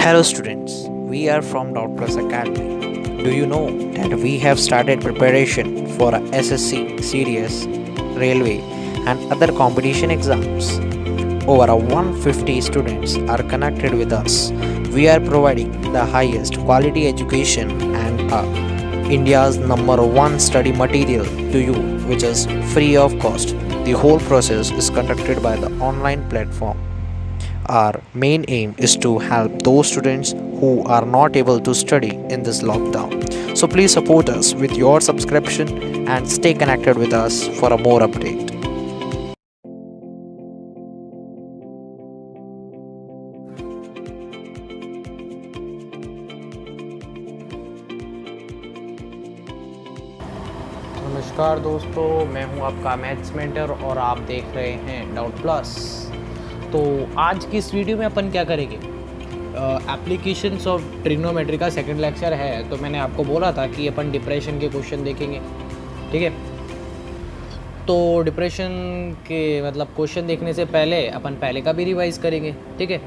Hello students, we are from Dot Plus Academy. Do you know that we have started preparation for a SSC, CDS, Railway and other competition exams? Over 150 students are connected with us. We are providing the highest quality education and India's #1 study material to you, which is free of cost. The whole process is conducted by the online platform. Our main aim is to help those students who are not able to study in this lockdown. So please support us with your subscription and stay connected with us for a more update. नमस्कार दोस्तों, मैं हूं आपका maths mentor और आप देख रहे हैं डाउट प्लस। तो आज की इस वीडियो में अपन क्या करेंगे, एप्लीकेशंस ऑफ ट्रिग्नोमेट्री का सेकंड लेक्चर है। तो मैंने आपको बोला था कि अपन डिप्रेशन के क्वेश्चन देखेंगे, ठीक है। तो डिप्रेशन के मतलब क्वेश्चन देखने से पहले अपन पहले का भी रिवाइज़ करेंगे, ठीक है।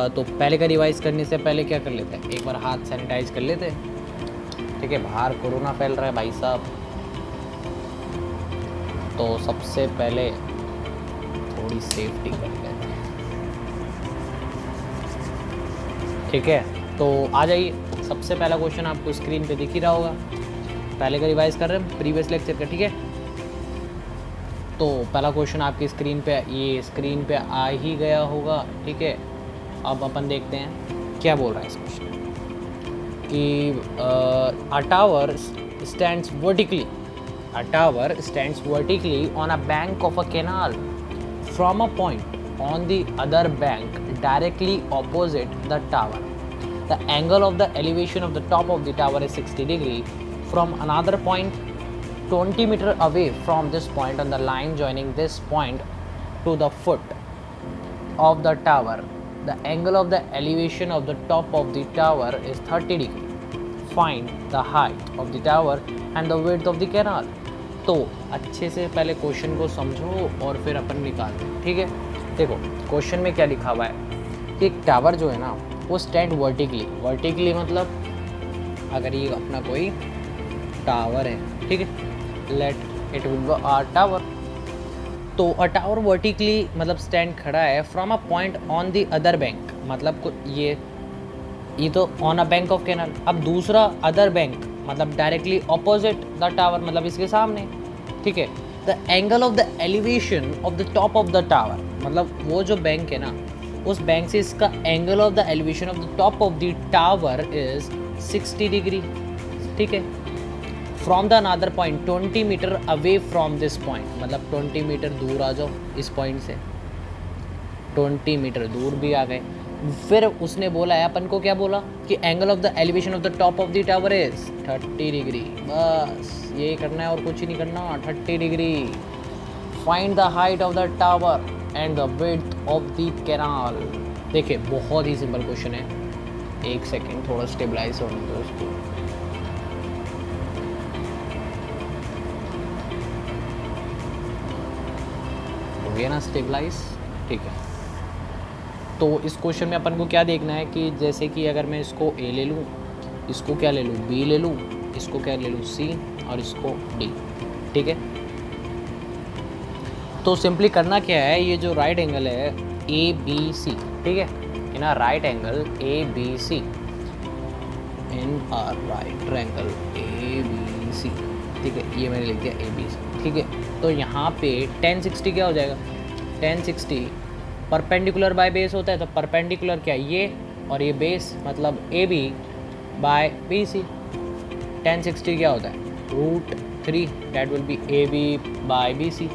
तो पहले का रिवाइज़ करने से पहले क्या कर लेते हैं, एक बार हाथ सैनिटाइज कर लेते हैं, ठीक है। बाहर कोरोना फैल रहा है भाई साहब, तो सबसे पहले थोड़ी सेफ्टी कर लेते हैं, ठीक है। तो आ जाइए, सबसे पहला क्वेश्चन आपको स्क्रीन पे दिख ही रहा होगा। पहले का रिवाइज कर रहे हैं प्रीवियस लेक्चर का, ठीक है। तो पहला क्वेश्चन आपकी स्क्रीन पे आ ही गया होगा, ठीक है। अब अपन देखते हैं क्या बोल रहा है इस क्वेश्चन कि अ tower stands vertically on a bank of a canal from a point on the other bank directly opposite the tower. The angle of the elevation of the top of the tower is 60 degree. From another point 20 meter away from this point on the line joining this point to the foot of the tower, the angle of the elevation of the top of the tower is 30 degree. Find the height of the tower and the width of the canal. तो अच्छे से पहले question को समझो और फिर अपन निकालते हैं, ठीक है। देखो क्वेश्चन में क्या लिखा हुआ है कि एक टावर जो है ना वो स्टैंड वर्टिकली मतलब अगर ये अपना कोई टावर है, ठीक है, let it will be a tower. तो अ टावर वर्टिकली मतलब स्टैंड खड़ा है from a point on the other bank, मतलब ये तो on a bank of canal. अब दूसरा अदर बैंक मतलब डायरेक्टली ऑपोजिट द टावर मतलब इसके सामने, ठीक है। The angle of the elevation of the top of the tower मतलब वो जो बैंक है ना उस बैंक से इसका angle of the elevation of the top of the tower is 60 degree, ठीक है। From the another point 20 metre away from this point मतलब 20 मीटर दूर आ जाओ इस पॉइंट से, 20 मीटर दूर भी आ गए। फिर उसने बोला है अपन को क्या बोला कि angle of the elevation of the top of the tower is 30 degree. बस ये करना है और कुछ ही नहीं करना, 30 degree. Find the height of the tower and the width of the canal. देखिए बहुत ही सिंपल क्वेश्चन है, एक सेकेंड थोड़ा स्टेबलाइज होने दो उसको। हो गया ना स्टेबलाइज, ठीक है। तो इस क्वेश्चन में अपन को क्या देखना है कि जैसे कि अगर मैं इसको ए ले लूँ, इसको क्या ले लूँ बी ले लूँ, इसको क्या ले लूँ सी और इसको डी, ठीक है। तो सिंपली करना क्या है, ये जो राइट एंगल है ए बी सी, ठीक है, in a right angle A B C, in a right angle A B C, ठीक है। ये मैंने लिख दिया ए बी सी, ठीक है। तो यहाँ पे 1060 क्या हो जाएगा, 1060 परपेंडिकुलर बाय बेस होता है, तो परपेंडिकुलर क्या ये और ये बेस मतलब A B by B C. 1060 क्या होता है √3, that will be A B by B C.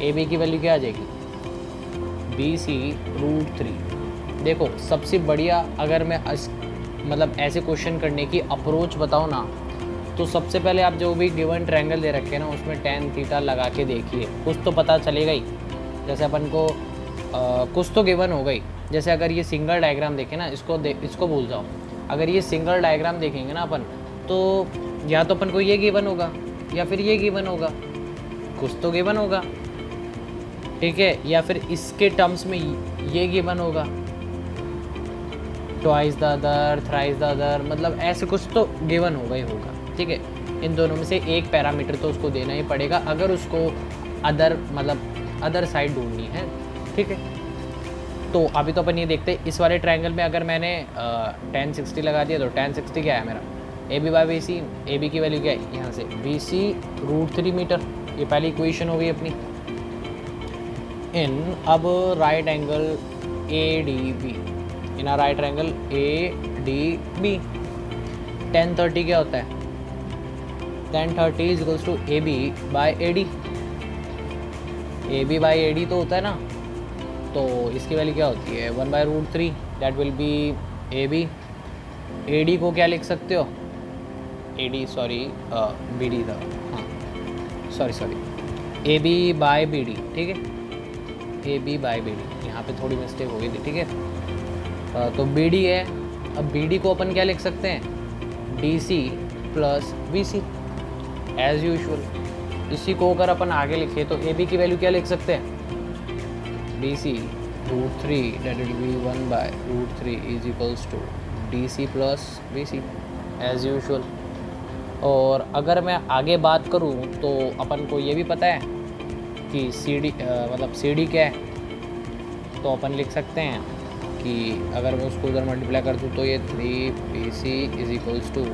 A B की वैल्यू क्या आ जाएगी बी सी √3। देखो सबसे बढ़िया अगर मैं मतलब ऐसे क्वेश्चन करने की अप्रोच बताऊँ ना, तो सबसे पहले आप जो भी गिवन ट्रायंगल दे रखे हैं ना उसमें tan थीटा लगा के देखिए, कुछ तो पता चलेगा ही। जैसे अपन को कुछ तो गिवन हो गई। जैसे अगर ये सिंगल डायग्राम देखें ना, इसको भूल जाओ। अगर ये सिंगल डायग्राम देखेंगे ना अपन, तो या तो अपन को ये गिवन होगा या फिर ये गिवन होगा, कुछ तो गिवन होगा, ठीक है। या फिर इसके टर्म्स में ये गिवन होगा, twice the other, thrice the other, मतलब ऐसे कुछ तो गिवन होगा ही होगा, ठीक है। इन दोनों में से एक पैरामीटर तो उसको देना ही पड़ेगा अगर उसको अदर मतलब अदर साइड ढूंढनी है, ठीक है। तो अभी तो अपन ये देखते हैं, इस वाले ट्रायंगल में अगर मैंने tan 60 लगा दिया तो tan 60 क्या है मेरा, A B by B C, A B की वैल्यू क्या है यहाँ से बी सी √3 मीटर, ये पहली इक्वेशन हो गई अपनी। इन अब right angle A D B, in a right angle A D B, tan 30 क्या होता है, tan 30 is equals to A B by A D, A B by A D तो होता है ना, तो इसकी वैल्यू क्या होती है 1/√3, that will be A B. A D को क्या लिख सकते हो, A D sorry B D था, हाँ sorry A B by B D, ठीक है, A B by B D, यहाँ पे थोड़ी मिस्टेक हो गई थी, ठीक है। तो बी डी है, अब बी डी को अपन क्या लिख सकते हैं, D C plus B C as usual. इसी को अगर अपन आगे लिखे तो ए बी की वैल्यू क्या लिख सकते हैं, B C √3, that will be 1/√3 is equals to DC plus BC as usual। और अगर मैं आगे बात करूँ तो अपन को ये भी पता है कि CD मतलब CD क्या है, तो अपन लिख सकते हैं कि अगर मैं उसको उधर मल्टीप्लाई कर दूँ तो ये 3BC इज इक्वल्स टू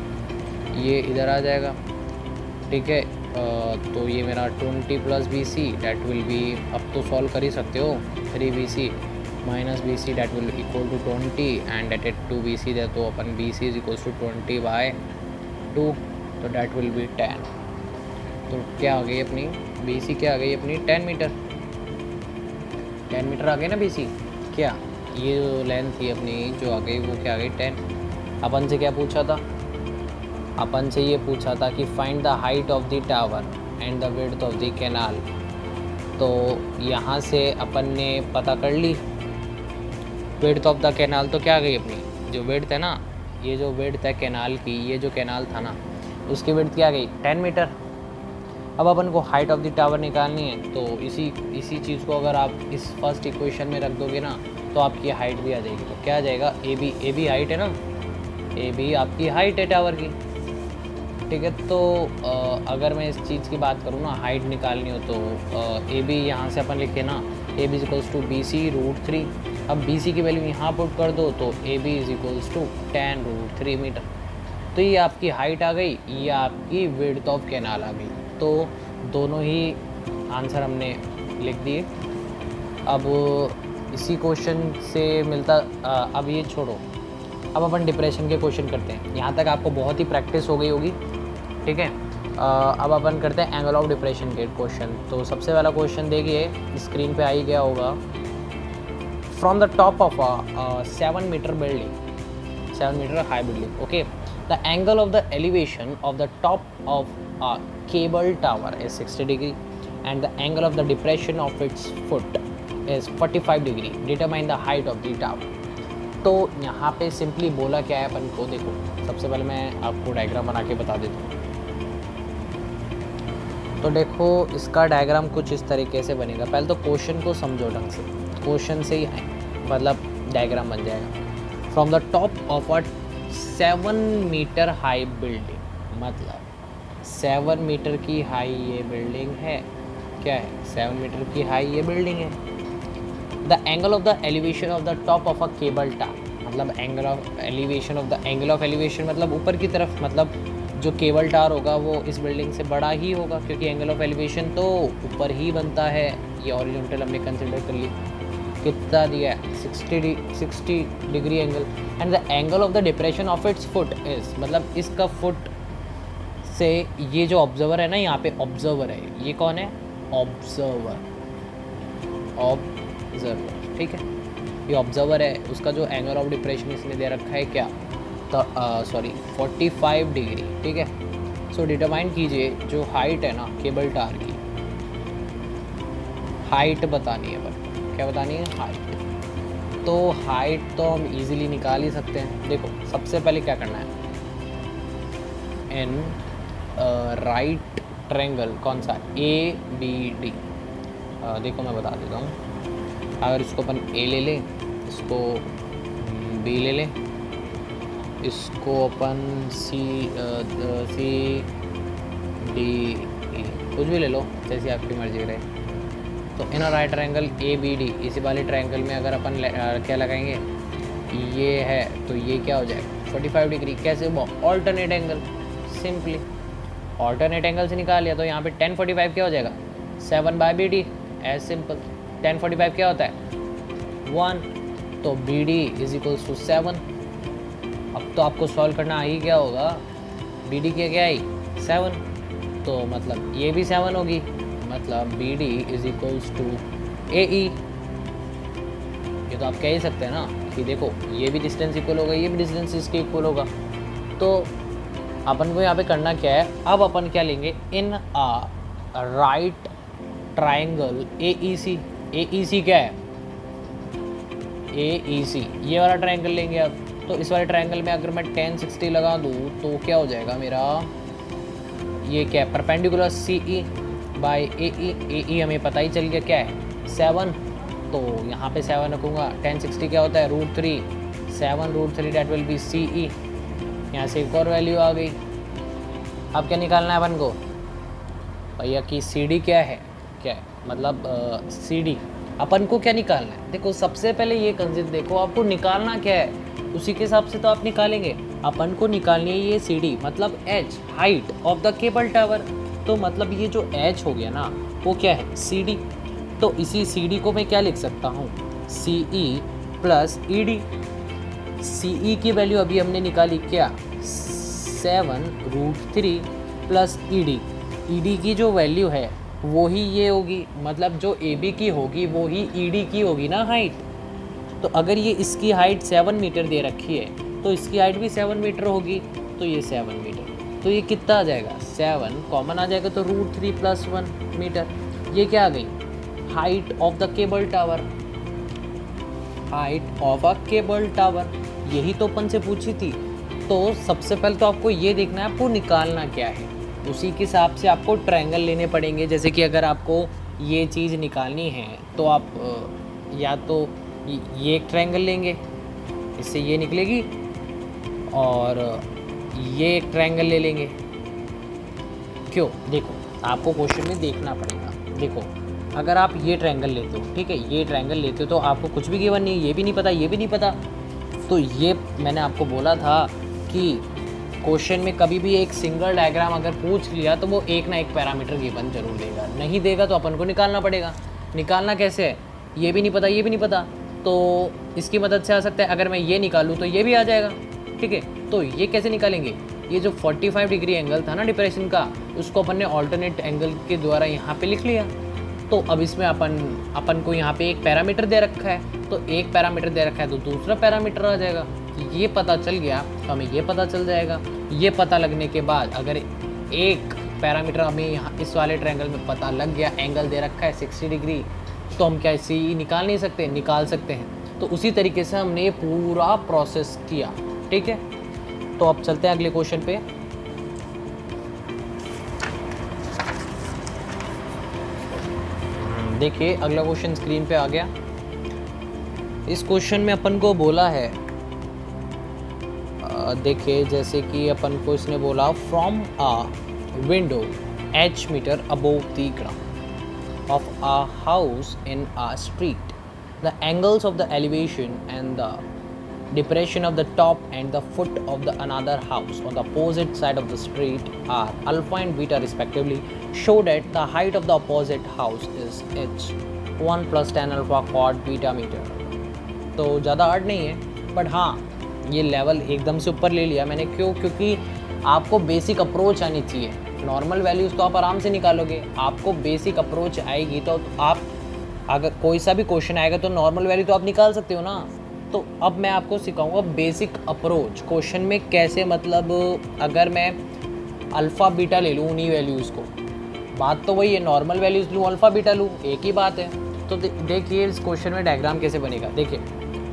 ये इधर आ जाएगा, ठीक है। तो ये मेरा 20 plus B C that will be, अब तो सॉल्व कर ही सकते हो, 3BC minus B C that will equal to 20 and that 2BC दे, तो अपन BC इज इक्वल्स टू 20/2, तो डैट विल बी 10। तो क्या आ गई अपनी BC, क्या आ गई अपनी 10 मीटर, 10 मीटर आ गई ना BC, क्या ये जो लेंथ थी अपनी जो आ गई वो क्या आ गई 10। अपन से क्या पूछा था, अपन से ये पूछा था कि find the height of the tower and the width of the canal. तो यहाँ से अपन ने पता कर ली विड्थ ऑफ द कैनाल, तो क्या आ गई अपनी जो विड्थ है ना, ये जो विड्थ है कैनाल की, ये जो कैनाल था ना उसकी विड्थ क्या आ गई 10 मीटर। अब अपन को हाइट ऑफ द टावर निकालनी है, तो इसी चीज़ को अगर आप इस फर्स्ट इक्वेशन में रख दोगे ना तो आपकी हाइट भी आ जाएगी। तो क्या आ जाएगा, ए बी हाइट है ना, ए बी आपकी हाइट है टावर की, ठीक है। तो अगर मैं इस चीज़ की बात करूँ ना, हाइट निकालनी हो तो ए बी यहाँ से अपन लिखे ना, A B is equals to B C √3। अब बी सी की वैल्यू यहाँ पुट कर दो तो A B is equals to 10√3 metre. तो ये आपकी हाइट आ गई, ये आपकी विड्थ ऑफ कैनाल आ गई। तो दोनों ही आंसर हमने लिख दिए। अब इसी क्वेश्चन से मिलता अब ये छोड़ो, अब अपन डिप्रेशन के क्वेश्चन करते हैं। यहाँ तक आपको बहुत ही प्रैक्टिस हो गई होगी, ठीक है। अब अपन करते हैं एंगल ऑफ डिप्रेशन के क्वेश्चन। तो सबसे पहला क्वेश्चन देखिए, स्क्रीन पे आ ही गया होगा। From the top of a 7 metre building, 7 metre high building, okay, the angle of the elevation of the top of a cable tower is 60 degree and the angle of the depression of its foot is 45 degree. Determine the height of the tower. तो यहाँ पे simply बोला क्या है अपन को, देखो सबसे पहले मैं आपको डायग्राम बना के बता देता हूँ। तो देखो इसका डायग्राम कुछ इस तरीके से बनेगा। पहले तो क्वेश्चन को समझो ढंग से, क्वेश्चन से ही मतलब डायग्राम बन जाएगा। From the top of a 7 metre high building, मतलब 7 मीटर की हाई ये बिल्डिंग है, क्या है 7 मीटर की हाई ये बिल्डिंग है। The angle of the elevation of the top of a cable tower, मतलब angle of elevation of the angle of elevation मतलब ऊपर की तरफ, मतलब जो केबल टावर होगा वो इस बिल्डिंग से बड़ा ही होगा, क्योंकि एंगल ऑफ एलिवेशन तो ऊपर ही बनता है। ये हॉरिजॉन्टल हमने कंसिडर कर लिया, कितना दिया है 60 degree angle. And the angle of the depression of its foot is, मतलब इसका फुट से ये जो ऑब्जर्वर है ना, यहाँ पे ऑब्जर्वर है, ये कौन है ऑब्जर्वर, ठीक है, ये ऑब्जर्वर है, उसका जो एंगल ऑफ डिप्रेशन इसने दे रखा है क्या, तो 45 डिग्री, ठीक है। सो डिटरमाइन कीजिए जो हाइट है ना केबल टावर की, हाइट बतानी है, पर क्या बतानी है हाइट। तो हाइट तो हम इजीली निकाल ही सकते हैं। देखो सबसे पहले क्या करना है, इन राइट ट्रायंगल कौन सा ABD, देखो मैं बता देता हूँ। अगर इसको अपन A ले लें, इसको B ले लें, इसको अपन सी डी ई कुछ भी ले लो, जैसी आपकी मर्जी रहे। तो in right triangle A B D, इसी वाले ट्रायंगल में अगर अपन क्या लगाएंगे, ये है तो ये क्या हो जाएगा 45 डिग्री। कैसे हुआ? Alternate angle, simply alternate angle से निकाल लिया। तो यहाँ पे 1045 क्या हो जाएगा 7/BD, एज सिंपल। 1045 क्या होता है 1, तो BD इज इक्वल्स टू 7। अब तो आपको सॉल्व करना ही क्या होगा, BD क्या आई 7, तो मतलब ये भी 7 होगी, मतलब BD is equals to AE। ये तो आप कह ही सकते हैं ना कि देखो ये भी डिस्टेंस इक्वल होगा, ये भी डिस्टेंस इसके इक्वल होगा। तो अपन को यहाँ पे करना क्या है, अब अपन क्या लेंगे, in a right triangle AEC। AEC क्या है AEC, ये वाला ट्रायंगल लेंगे अब। तो इस वाले ट्रायंगल में अगर मैं 1060 लगा दूँ तो क्या हो जाएगा मेरा, ये क्या है perpendicular CE by AE। AE हमें पता ही चल गया क्या है 7, तो यहाँ पे 7 रखूँगा। 1060 क्या होता है √3, 7√3 डेट विल बी CE। यहाँ से एक और वैल्यू आ गई। अब क्या निकालना है अपन को भैया कि CD क्या है, क्या है मतलब CD अपन को क्या निकालना है। देखो सबसे पहले ये कंसेप्ट देखो, आपको निकालना क्या है उसी के हिसाब से तो आप निकालेंगे। अपन को निकालनी है ये CD, मतलब H, height of the cable tower. तो मतलब ये जो H हो गया ना वो क्या है CD। तो इसी CD को मैं क्या लिख सकता हूँ CE प्लस ED। CE की वैल्यू अभी हमने निकाली क्या 7√3 प्लस ED। ED की जो वैल्यू है वो ही ये होगी, मतलब जो AB की होगी वो ही ED की होगी ना हाइट। तो अगर ये इसकी हाइट 7 मीटर दे रखी है तो इसकी हाइट भी 7 मीटर होगी, तो ये 7 मीटर। तो ये कितना आ जाएगा 7 कॉमन आ जाएगा, तो √3 + 1 मीटर। ये क्या आ गई height of the cable tower, height of a cable tower. यही तो अपन से पूछी थी। तो सबसे पहले तो आपको ये देखना है आपको निकालना क्या है, उसी के हिसाब से आपको ट्रायंगल लेने पड़ेंगे। जैसे कि अगर आपको ये चीज़ निकालनी है तो आप या तो ये एक ट्रायंगल लेंगे, इससे ये निकलेगी, और ये एक ट्रायंगल ले लेंगे। क्यों, देखो आपको क्वेश्चन में देखना पड़ेगा। देखो अगर आप ये ट्रायंगल लेते हो, ठीक है, ये ट्रायंगल लेते हो तो आपको कुछ भी गिवन नहीं है, ये भी नहीं पता, ये भी नहीं पता। तो ये मैंने आपको बोला था कि क्वेश्चन में कभी भी एक सिंगल डायग्राम अगर पूछ लिया तो वो एक ना एक पैरामीटर गिवन जरूर देगा, नहीं देगा तो अपन को निकालना पड़ेगा। निकालना कैसे है, ये भी नहीं पता, ये भी नहीं पता, तो इसकी मदद से आ सकता है। अगर मैं ये निकालूँ तो ये भी आ जाएगा, ठीक है। तो ये कैसे निकालेंगे, ये जो 45 डिग्री एंगल था ना डिप्रेशन का, उसको अपन ने ऑल्टरनेट एंगल के द्वारा यहाँ पे लिख लिया। तो अब इसमें अपन को यहाँ पे एक पैरामीटर दे रखा है, तो एक पैरामीटर दे रखा है तो दूसरा पैरामीटर आ जाएगा। ये पता चल गया तो हमें ये पता चल जाएगा। ये पता लगने के बाद अगर एक पैरामीटर हमें यहाँ इस वाले ट्रायंगल में पता लग गया, एंगल दे रखा है 60 डिग्री, तो हम क्या इसे निकाल नहीं सकते, निकाल सकते हैं। तो उसी तरीके से हमने ये पूरा प्रोसेस किया, ठीक है। तो अब चलते हैं अगले क्वेश्चन पे। देखिए अगला क्वेश्चन स्क्रीन पे आ गया। इस क्वेश्चन में अपन को बोला है, देखिए जैसे कि अपन को इसने बोला from a window h metre above the ground of a house in a street, the angles of the elevation and the depression of the top and the foot of the another house on the opposite side of the street are alpha and beta respectively. Show that the height of the opposite house is h 1 + tan alpha quad beta meter. तो ज़्यादा hard नहीं है, but हाँ ये level एकदम से ऊपर ले लिया मैंने। क्यों, क्योंकि आपको बेसिक अप्रोच आनी चाहिए। नॉर्मल वैल्यूज़ तो आप आराम से निकालोगे, आपको बेसिक अप्रोच आएगी तो आप अगर कोई सा भी क्वेश्चन आएगा तो नॉर्मल वैल्यू तो आप निकाल सकते हो ना। तो अब मैं आपको सिखाऊंगा बेसिक अप्रोच क्वेश्चन में कैसे, मतलब अगर मैं अल्फ़ा बीटा ले लूँ उन्हीं वैल्यूज़ को, बात तो वही है, नॉर्मल वैल्यूज़ लूँ अल्फ़ा बीटा लूँ, एक ही बात है। तो देखिए इस क्वेश्चन में डायग्राम कैसे बनेगा। देखिए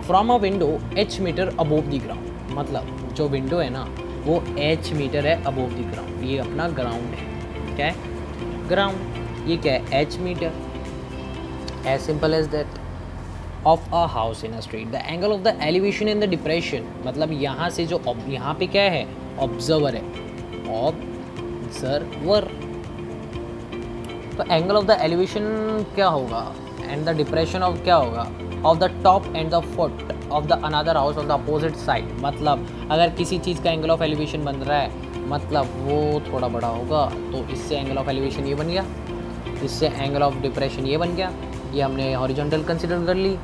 from a window h metre above the ground, मतलब जो विंडो है ना वो h मीटर है अबोव द ग्राउंड, ये अपना ग्राउंड है। क्या है ग्राउंड, ये क्या है h metre, as simple as that. Of a house in a street, the angle of the elevation in the depression, मतलब यहाँ से जो यहाँ पे क्या है, ऑब्जर्वर है, ऑब्जर्वर, तो एंगल ऑफ द एलिवेशन क्या होगा एंड द डिप्रेशन ऑफ क्या होगा, of the top and the foot of the another house of the opposite side, मतलब अगर किसी चीज़ का एंगल ऑफ एलिवेशन बन रहा है मतलब वो थोड़ा बड़ा होगा, तो इससे एंगल ऑफ एलिवेशन ये बन गया, इससे एंगल ऑफ डिप्रेशन ये बन गया, ये हमने हॉरिजॉन्टल कंसिडर कर ली।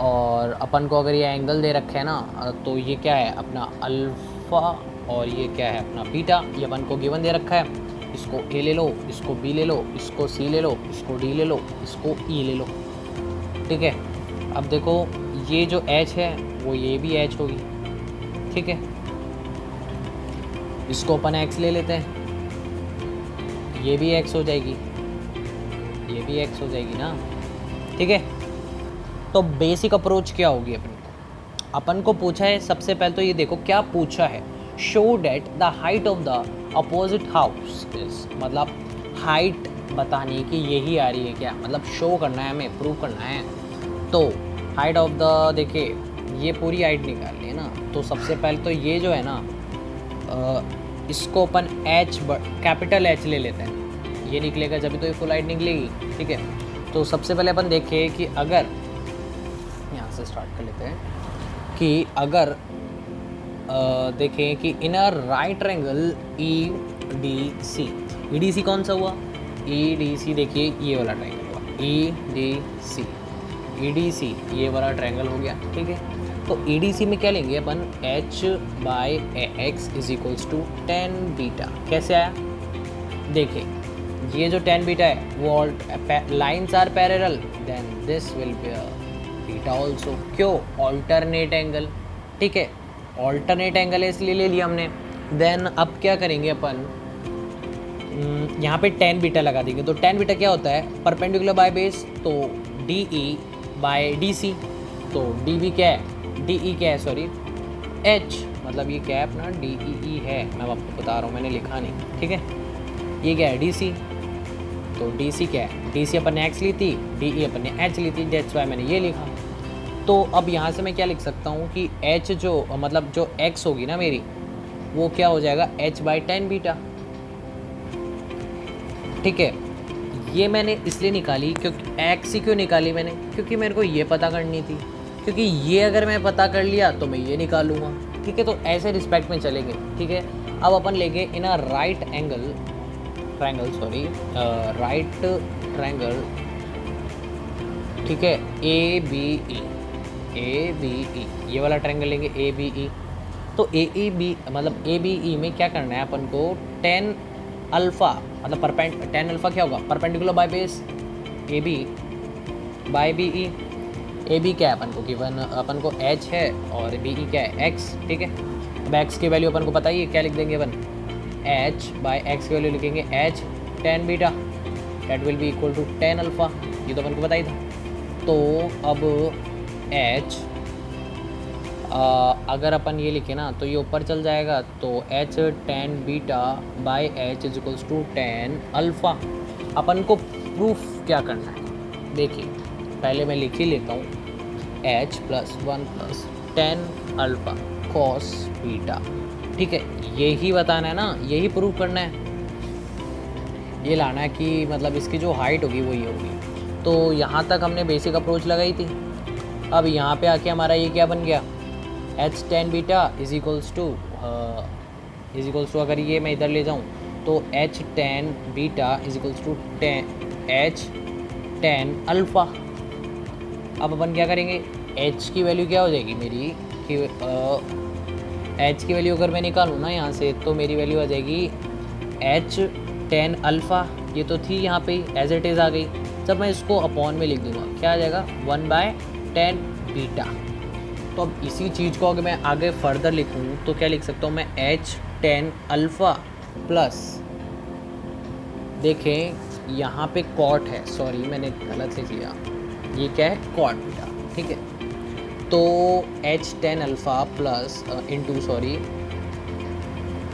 और अपन को अगर ये एंगल दे रखे है ना, तो ये क्या है अपना अल्फ़ा और ये क्या है अपना बीटा, ये अपन को गिवन दे रखा है, इसको ए ले लो, इसको बी ले लो, इसको सी ले लो, इसको डी ले लो, इसको ई ले लो, ठीक है। अब देखो ये जो एच है वो ये भी एच होगी, ठीक है, इसको अपन एक्स ले लेते हैं, ये भी एक्स हो जाएगी, ये भी एक्स हो जाएगी ना, ठीक है। तो बेसिक अप्रोच क्या होगी अपन को पूछा है, सबसे पहले तो ये देखो क्या पूछा है, show that the height of the opposite house is, मतलब हाइट बताने की यही आ रही है क्या, मतलब शो करना है हमें, प्रूव करना है। तो हाइट ऑफ द, देखिए ये पूरी हाइट निकालनी है ना, तो सबसे पहले तो ये जो है ना इसको अपन एच कैपिटल एच ले लेते हैं, ये निकलेगा जब तो ये फुल हाइट निकलेगी, ठीक है। तो सबसे पहले अपन देखें कि अगर यहाँ से स्टार्ट कर लेते हैं कि अगर देखें कि in a right triangle E D C, E D C कौन सा हुआ, ई डी सी, देखिए ये वाला ट्रायंगल हुआ, ई डी सी, ई डी सी ये वाला ट्रायंगल हो गया, ठीक है। तो ई डी सी में क्या लेंगे अपन, H by X is equals to tan beta, कैसे आया, देखिए ये जो टेन बीटा है वो lines are parallel, then this will be beta also, क्यों, ऑल्टरनेट एंगल, ठीक है, ऑल्टरनेट एंगल है इसलिए ले लिया हमने। देन अब क्या करेंगे अपन, यहाँ पे टेन बीटा लगा देंगे, तो टेन बीटा क्या होता है, परपेंडिकुलर बाय बेस, तो D E by D C, तो डी बी क्या है, डी ई क्या है, सॉरी एच, मतलब ये क्या है अपना डी ई है, मैं आपको बता रहा हूँ, मैंने लिखा नहीं, ठीक है। ये क्या है डी सी, तो डी सी क्या है, डी सी अपन ने एक्स ली थी, डी ई अपन ने एच ली थी, दैट्स वाई मैंने ये लिखा। तो अब यहाँ से मैं क्या लिख सकता हूँ कि एच जो मतलब जो एक्स होगी ना मेरी, वो क्या हो जाएगा एच बाई टेन बीटा, ठीक है। ये मैंने इसलिए निकाली क्योंकि एक्स ही क्यों निकाली मैंने, क्योंकि मेरे को ये पता करनी थी, क्योंकि ये अगर मैं पता कर लिया तो मैं ये निकालूंगा, ठीक है। तो ऐसे रिस्पेक्ट में चलेंगे, ठीक है। अब अपन लेंगे in a right angle triangle, sorry right triangle, ठीक है, A B E, A B E ये वाला ट्रायंगल लेंगे, ए बी ई। तो ए ई बी मतलब ए बी ई में क्या करना है अपन को, टेन अल्फ़ा मतलब टेन अल्फ़ा क्या होगा, perpendicular by base A B by B E, A B क्या है अपन को गिवन, अपन को एच है और बी ई क्या है एक्स, ठीक है। अब एक्स की वैल्यू अपन को पता ही है, क्या लिख देंगे अपन, एच बाय एक्स की वैल्यू लिखेंगे H tan beta, that will be equal to tan alpha, ये तो अपन को पता ही था। तो अब एच अगर अपन ये लिखे ना तो ये ऊपर चल जाएगा, तो H tan beta by H is equals to tan alpha. अपन को प्रूफ क्या करना है, देखिए पहले मैं लिख ही लेता हूँ, H plus one plus tan alpha cos beta, ठीक है। यही बताना है ना, यही प्रूफ करना है, ये लाना है कि मतलब इसकी जो हाइट होगी वही होगी। तो यहाँ तक हमने बेसिक अप्रोच लगाई थी। अब यहाँ पे आके हमारा ये क्या बन गया, H tan beta is equals to अगर ये मैं इधर ले जाऊँ तो H tan beta is equals to H tan alpha. अब अपन क्या करेंगे, एच की वैल्यू क्या हो जाएगी मेरी कि एच की वैल्यू अगर मैं निकालूँ ना यहाँ से, तो मेरी वैल्यू आ जाएगी एच टेन अल्फ़ा, ये तो थी यहाँ पे एज इट इज़ आ गई। जब मैं इसको अपॉन में लिख दूँगा क्या आ जाएगा, वन बाय टेन बीटा। तो अब इसी चीज़ को अगर मैं आगे फर्दर लिखूँ तो क्या लिख सकता हूँ मैं, एच टेन अल्फ़ा प्लस, देखें यहाँ पे कॉट है, सॉरी मैंने गलत लिख लिया, ये क्या है कॉट बीटा, ठीक है। तो H tan alpha plus into sorry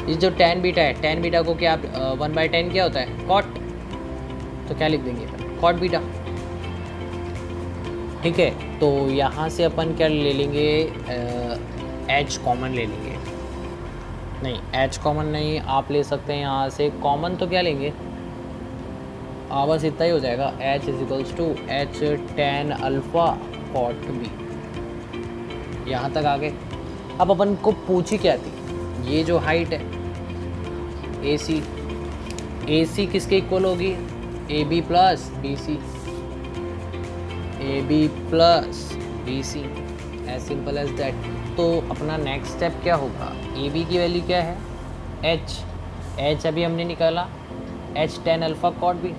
ये जो टेन बीटा है, टेन बीटा को क्या वन बाई टेन क्या होता है कॉट, तो क्या लिख देंगे कॉट बीटा, ठीक है, तो यहाँ से अपन क्या ले लेंगे, एच कॉमन ले लेंगे, नहीं एच कॉमन नहीं, आप ले सकते हैं यहाँ से कॉमन, तो क्या लेंगे, बस इतना ही हो जाएगा, H is equals to H tan alpha cot B. यहाँ तक आगे। अब अपन को पूछी क्या थी, ये जो हाइट है ए सी किसके इक्वल होगी, A B plus B C, A B plus B C, as simple as that. तो अपना नेक्स्ट स्टेप क्या होगा, ए बी की वैल्यू क्या है, एच अभी हमने निकाला, H tan alpha cot B,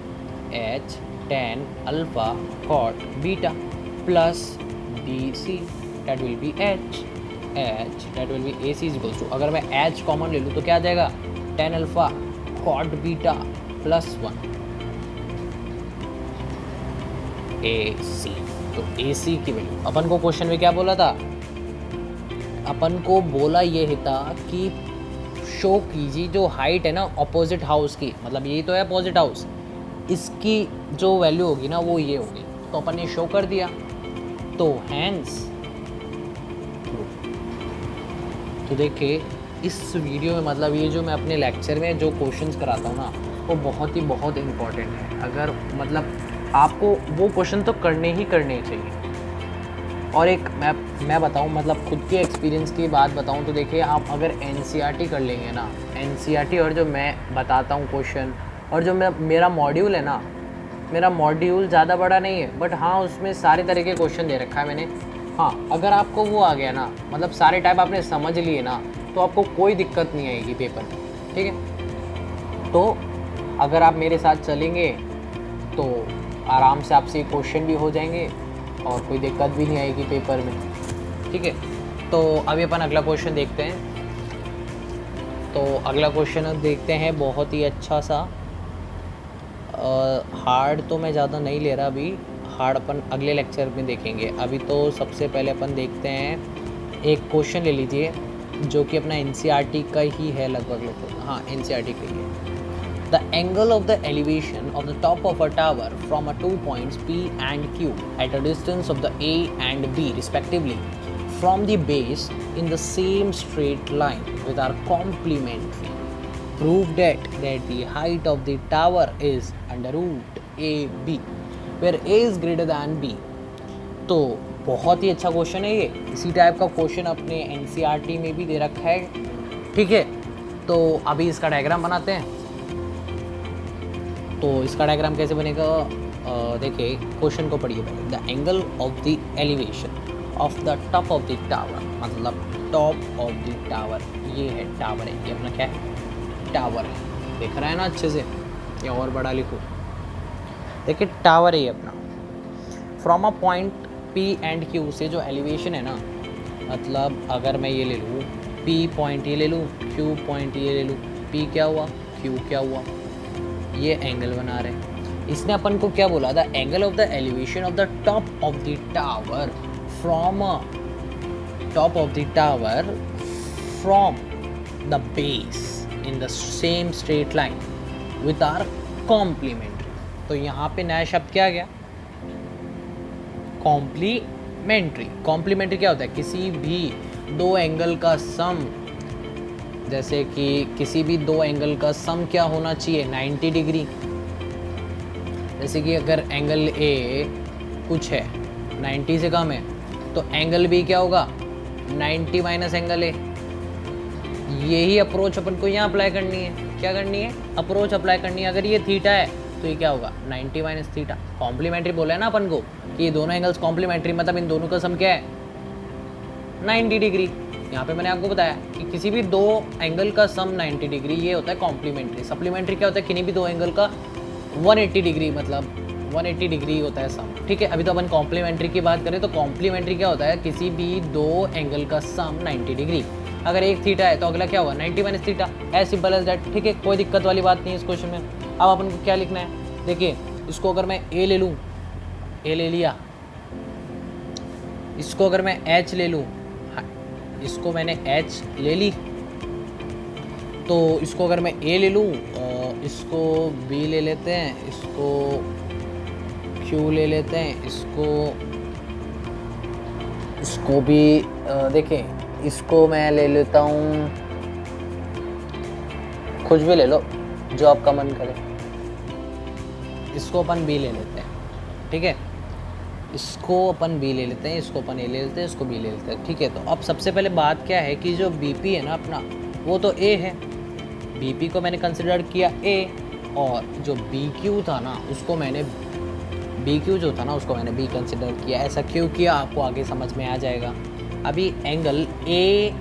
H tan alpha cot beta plus B C, that will be H that will be A C is equals to, अगर मैं एच कॉमन ले लूँ तो क्या आ जाएगा, tan alpha cot beta plus 1 A C. तो A सी की वैल्यू अपन को क्वेश्चन में क्या बोला था, अपन को बोला ये था कि शो कीजिए जो हाइट है ना अपोजिट हाउस की, मतलब यही तो है अपोजिट हाउस, इसकी जो वैल्यू होगी ना वो ये होगी, तो अपन ने शो कर दिया, तो हैंस। तो देखिए इस वीडियो में, मतलब ये जो मैं अपने लेक्चर में जो क्वेश्चंस कराता हूँ ना, वो बहुत इम्पॉर्टेंट है, अगर मतलब आपको वो क्वेश्चन तो करने ही चाहिए। और एक मैं बताऊँ, मतलब खुद के एक्सपीरियंस की बात बताऊँ तो देखिए, आप अगर एनसीईआरटी कर लेंगे ना, एनसीईआरटी और जो मैं बताता हूँ क्वेश्चन, और जो मेरा मॉड्यूल है ना, मेरा मॉड्यूल ज़्यादा बड़ा नहीं है, बट हाँ उसमें सारे तरह के क्वेश्चन दे रखा है मैंने। हाँ अगर आपको वो आ गया ना, मतलब सारे टाइप आपने समझ लिए ना, तो आपको कोई दिक्कत नहीं आएगी पेपर में, ठीक है। तो अगर आप मेरे साथ चलेंगे तो आराम से आपसे क्वेश्चन भी हो जाएंगे और कोई दिक्कत भी नहीं आएगी पेपर में, ठीक है। तो अभी अपन अगला क्वेश्चन देखते हैं। तो अगला क्वेश्चन देखते हैं, बहुत ही अच्छा सा, हार्ड तो मैं ज़्यादा नहीं ले रहा अभी, हार्ड अपन अगले लेक्चर में देखेंगे। अभी तो सबसे पहले अपन देखते हैं, एक क्वेश्चन ले लीजिए जो कि अपना एनसीईआरटी का ही है लगभग, हाँ एनसीईआरटी का ही है। The angle of the elevation of the top of a tower from a 2 points P and Q at a distance of the A and B respectively from the base in the same straight line with our complementary. Prove that the height of the tower is under root AB where A is greater than B. तो बहुत ही अच्छा question है ये, इसी type का question अपने NCERT में भी दे रखा है, ठीक है। तो अभी इसका डायग्राम बनाते हैं। तो इसका डायग्राम कैसे बनेगा, देखिए क्वेश्चन को पढ़िए पहले। The angle of the elevation of the top of the tower, मतलब टॉप ऑफ द टावर, ये है टावर है, ये अपना क्या है, टावर है, देख रहा है ना अच्छे से, या और बड़ा लिखो, देखिए टावर है ये अपना। From a point P and Q से जो एलिवेशन है ना, मतलब अगर मैं ये ले लूँ P पॉइंट ये ले लूँ, Q पॉइंट ये ले लूँ, P क्या हुआ, Q क्या हुआ, ये एंगल बना रहे। इसने अपन को क्या बोला, the angle of the elevation of the top of the tower from top of the tower from the base in the same straight line with are complementary. तो यहाँ पे नया शब्द क्या आ गया, कॉम्प्लीमेंट्री। कॉम्प्लीमेंट्री क्या होता है, किसी भी दो एंगल का सम, जैसे कि किसी भी दो एंगल का सम क्या होना चाहिए, 90 डिग्री। जैसे कि अगर एंगल ए कुछ है 90 से कम है, तो एंगल बी क्या होगा, 90 माइनस एंगल ए। यही अप्रोच अपन को यहाँ अप्लाई करनी है, क्या करनी है, अप्रोच अप्लाई करनी है। अगर ये थीटा है तो ये क्या होगा, 90 माइनस थीटा। कॉम्प्लीमेंट्री बोला है ना अपन को कि ये दोनों एंगल्स कॉम्प्लीमेंट्री, मतलब इन दोनों का सम क्या है, 90 डिग्री। यहाँ पे मैंने आपको बताया कि किसी भी दो एंगल का सम 90 डिग्री, ये होता है कॉम्प्लीमेंट्री। सप्लीमेंट्री क्या होता है, किन्हीं भी दो एंगल का 180 डिग्री, मतलब 180 डिग्री होता है सम, ठीक है। अभी तो अपन कॉम्प्लीमेंट्री की बात करें तो कॉम्प्लीमेंट्री क्या होता है, किसी भी दो एंगल का सम 90 डिग्री। अगर एक थीटा है तो अगला क्या होगा, 90 minus theta, as simple as that, ठीक है। कोई दिक्कत वाली बात नहीं है इस क्वेश्चन में। अब अपन को क्या लिखना है, देखिए इसको अगर मैं ए ले लूँ, ए ले लिया, इसको अगर मैं एच ले लूँ, इसको मैंने एच ले ली, तो इसको अगर मैं ए ले लूँ, इसको बी ले लेते हैं, इसको क्यू ले लेते हैं, इसको इसको भी देखें, इसको मैं ले लेता हूँ, कुछ भी ले लो जो आपका मन करे। इसको अपन बी ले लेते हैं, ठीक है, इसको अपन बी ले लेते हैं, इसको अपन ए ले लेते हैं, इसको बी ले लेते हैं, ठीक है। तो अब सबसे पहले बात क्या है कि जो बीपी है ना अपना, वो तो ए है, बीपी को मैंने कंसिडर किया ए, और जो बी क्यू था ना उसको मैंने बी क्यू जो था ना उसको मैंने बी कंसिडर किया। ऐसा क्यों किया आपको आगे समझ में आ जाएगा। अभी एंगल ए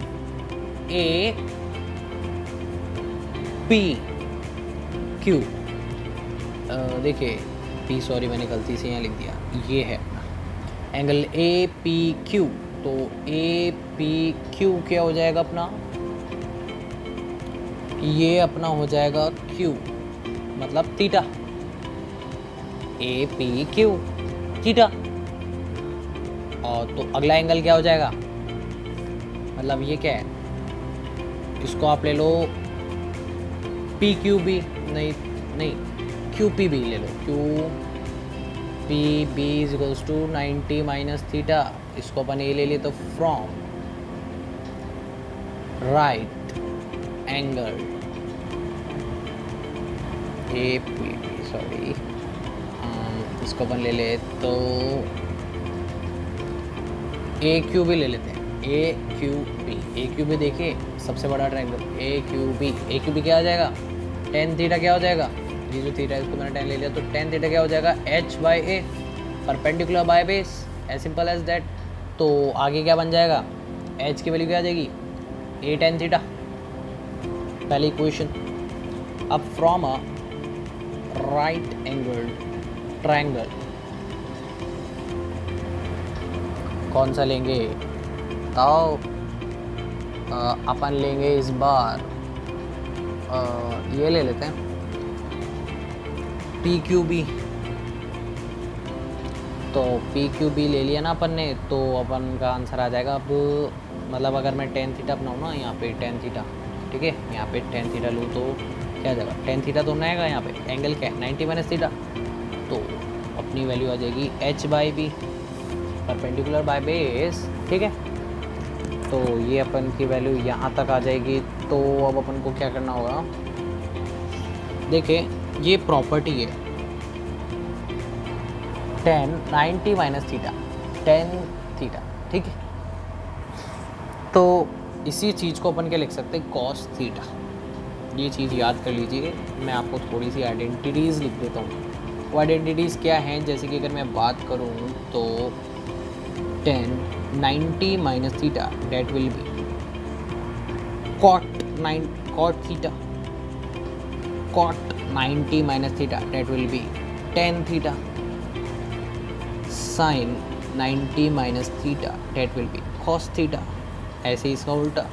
पी क्यू, देखिए पी, सॉरी मैंने गलती से यहाँ लिख दिया, ये है अपना एंगल ए पी क्यू। तो ए पी क्यू क्या हो जाएगा अपना, ये अपना हो जाएगा क्यू, मतलब theta, A P Q theta. और तो अगला एंगल क्या हो जाएगा, मतलब ये क्या है, इसको आप ले लो पी क्यू बी, नहीं क्यू पी बी ले लो, Q P B is equals to 90 minus theta. इसको अपन ए ले लिए तो from right angle A P B, sorry इसको अपन ले ले तो ए क्यू बी ले लेते हैं, ए क्यू बी देखिए सबसे बड़ा ट्रायंगल ए क्यू बी क्या आ जाएगा, टेन थीटा क्या हो जाएगा, ये जो थीटा है इसको मैंने टेन ले लिया, तो टेन थीटा क्या हो जाएगा, H by A, perpendicular by base, as simple as that. तो आगे क्या बन जाएगा, एच की वैल्यू क्या आ जाएगी, ए टेन थीटा, पहली इक्वेशन। अब from a right angle triangle कौन सा लेंगे, बताओ। अपन लेंगे इस बार ये ले लेते हैं पी क्यू बी। तो पी क्यू बी ले लिया ना अपन ने, तो अपन का आंसर आ जाएगा। अब मतलब अगर मैं टेन थीटा अपनाऊँ ना, यहाँ पे टेन थीटा, ठीक है, यहाँ पे टेन थीटा लूँ तो क्या आ जाएगा, टेन थीटा तो नहीं आएगा, यहाँ पे एंगल क्या है 90 माइनस थीटा, तो अपनी वैल्यू आ जाएगी H by B, perpendicular by base, ठीक है। तो ये अपन की वैल्यू यहाँ तक आ जाएगी। तो अब अपन को क्या करना होगा, देखिए ये प्रॉपर्टी है ten 90 minus theta, tan theta, ठीक है। तो इसी चीज़ को अपन क्या लिख सकते हैं, कॉस थीटा। ये चीज़ याद कर लीजिए। मैं आपको थोड़ी सी आइडेंटिटीज़ लिख देता हूँ। वो आइडेंटिटीज़ क्या हैं, जैसे कि अगर मैं बात करूँ तो tan 90 minus theta that will be cot theta, cot 90 minus theta that will be tan theta, sine 90 minus theta that will be cos theta, ऐसे इसका उल्टा,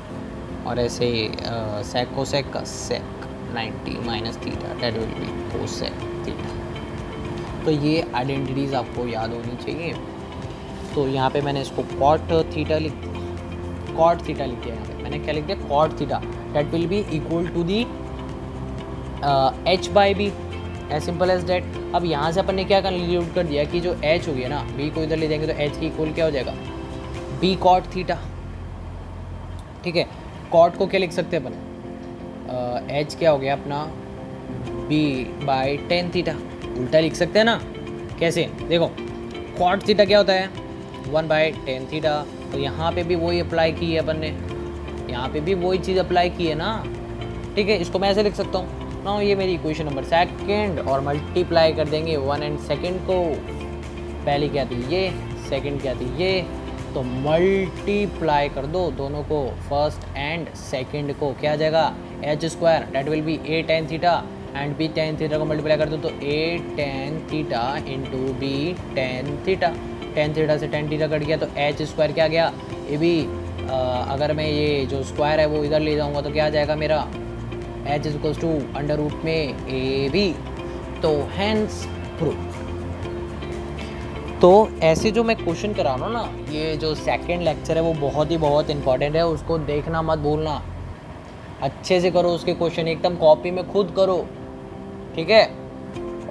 और ऐसे सेक कोसेक का sec 90 minus theta that will be cosec theta. तो ये identities आपको याद होनी चाहिए। तो यहाँ पे मैंने इसको कॉट थीटा लिख दिया, कॉट थीटा लिख दिया। यहाँ पे मैंने क्या लिख दिया, cot theta that will be equal to the H by B, as simple as that. अब यहाँ से अपन ने क्या कंक्लूड कर दिया कि जो एच हो गया ना, बी को इधर ले जाएंगे तो एच की इक्वल क्या हो जाएगा, बी कॉट थीटा, ठीक है। कॉट को क्या लिख सकते हैं अपन, एच क्या हो गया अपना, बी बाई टेन थीटा, उल्टा लिख सकते हैं ना। कैसे, देखो कॉट थीटा क्या होता है, वन बाई टेन थीटा। तो यहाँ पे भी वही अप्लाई की है अपन ने, यहाँ पे भी वही चीज़ अप्लाई की है ना, ठीक है। इसको मैं ऐसे लिख सकता हूँ ना, ये मेरी इक्वेशन नंबर सेकंड, और मल्टीप्लाई कर देंगे वन एंड सेकंड को। पहली क्या थी ये, सेकंड क्या थी ये, तो मल्टीप्लाई कर दो दोनों को, फर्स्ट एंड सेकंड को, क्या आ जाएगा, H square that will be A tan theta, and B tan theta को मल्टीप्लाई कर दो तो A tan theta into B tan theta. Tan theta से टेन थीटा कट गया तो एच स्क्वायर क्या गया, ए बी। अगर मैं ये जो स्क्वायर है वो इधर ले जाऊँगा तो क्या आ जाएगा मेरा, H is equals to under root में ए बी। तो हैंस प्रूफ। तो ऐसे जो मैं क्वेश्चन करा रहा हूँ ना, ये जो सेकंड लेक्चर है वो बहुत इंपॉर्टेंट है, उसको देखना मत भूलना, अच्छे से करो उसके क्वेश्चन, एकदम कॉपी में खुद करो, ठीक है।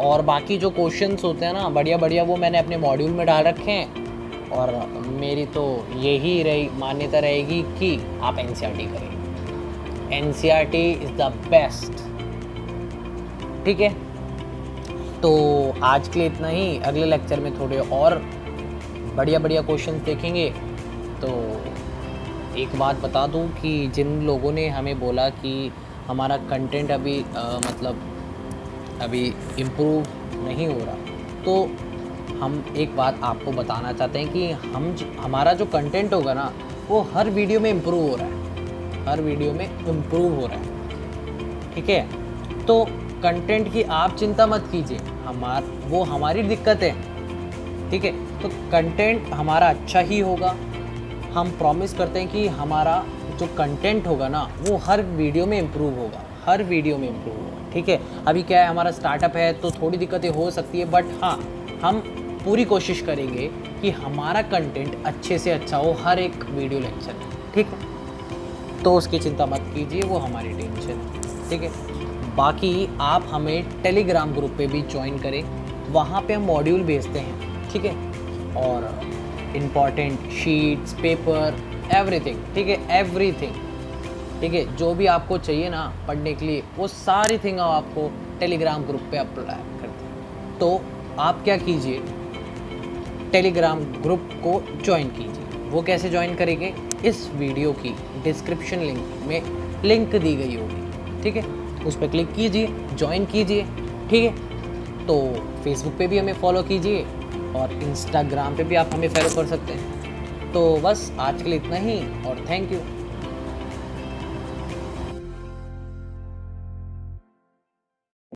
और बाकी जो क्वेश्चंस होते हैं ना बढ़िया वो मैंने अपने मॉड्यूल में डाल रखे हैं, और मेरी तो यही मान्यता रहेगी कि आप NCERT करें। NCERT is the best. ठीक है, तो आज के लिए इतना ही। अगले लेक्चर में थोड़े और बढ़िया बढ़िया क्वेश्चंस देखेंगे। तो एक बात बता दूं कि जिन लोगों ने हमें बोला कि हमारा कंटेंट अभी इम्प्रूव नहीं हो रहा, तो हम एक बात आपको बताना चाहते हैं कि हमारा जो कंटेंट होगा ना, वो हर वीडियो में इम्प्रूव हो रहा है, हर वीडियो में इम्प्रूव हो रहा है। ठीक है, तो कंटेंट की आप चिंता मत कीजिए, वो हमारी दिक्कत है। ठीक है, तो कंटेंट हमारा अच्छा ही होगा। हम प्रॉमिस करते हैं कि हमारा जो कंटेंट होगा ना, वो हर वीडियो में इम्प्रूव होगा, हर वीडियो में इम्प्रूव होगा। ठीक है, अभी क्या है, हमारा स्टार्टअप है तो थोड़ी दिक्कतें हो सकती है, बट हाँ, हम पूरी कोशिश करेंगे कि हमारा कंटेंट अच्छे से अच्छा हो हर एक वीडियो लेक्चर में। ठीक है, तो उसकी चिंता मत कीजिए, वो हमारी टेंशन है। ठीक है, बाकी आप हमें टेलीग्राम ग्रुप पे भी ज्वाइन करें, वहाँ पे हम मॉड्यूल भेजते हैं। ठीक है, और इम्पॉर्टेंट शीट्स, पेपर, एवरीथिंग। ठीक है, एवरीथिंग। ठीक है, जो भी आपको चाहिए ना पढ़ने के लिए, वो सारी थिंग आपको टेलीग्राम ग्रुप पे अप्लाई करते हैं। तो आप क्या कीजिए, टेलीग्राम ग्रुप को ज्वाइन कीजिए। वो कैसे ज्वाइन करेंगे, इस वीडियो की डिस्क्रिप्शन लिंक में लिंक दी गई होगी। ठीक है, उस पर क्लिक कीजिए, ज्वाइन कीजिए। ठीक है, तो फेसबुक पे भी हमें फॉलो कीजिए और इंस्टाग्राम पे भी आप हमें फॉलो कर सकते हैं। तो बस आज के लिए इतना ही, और थैंक यू।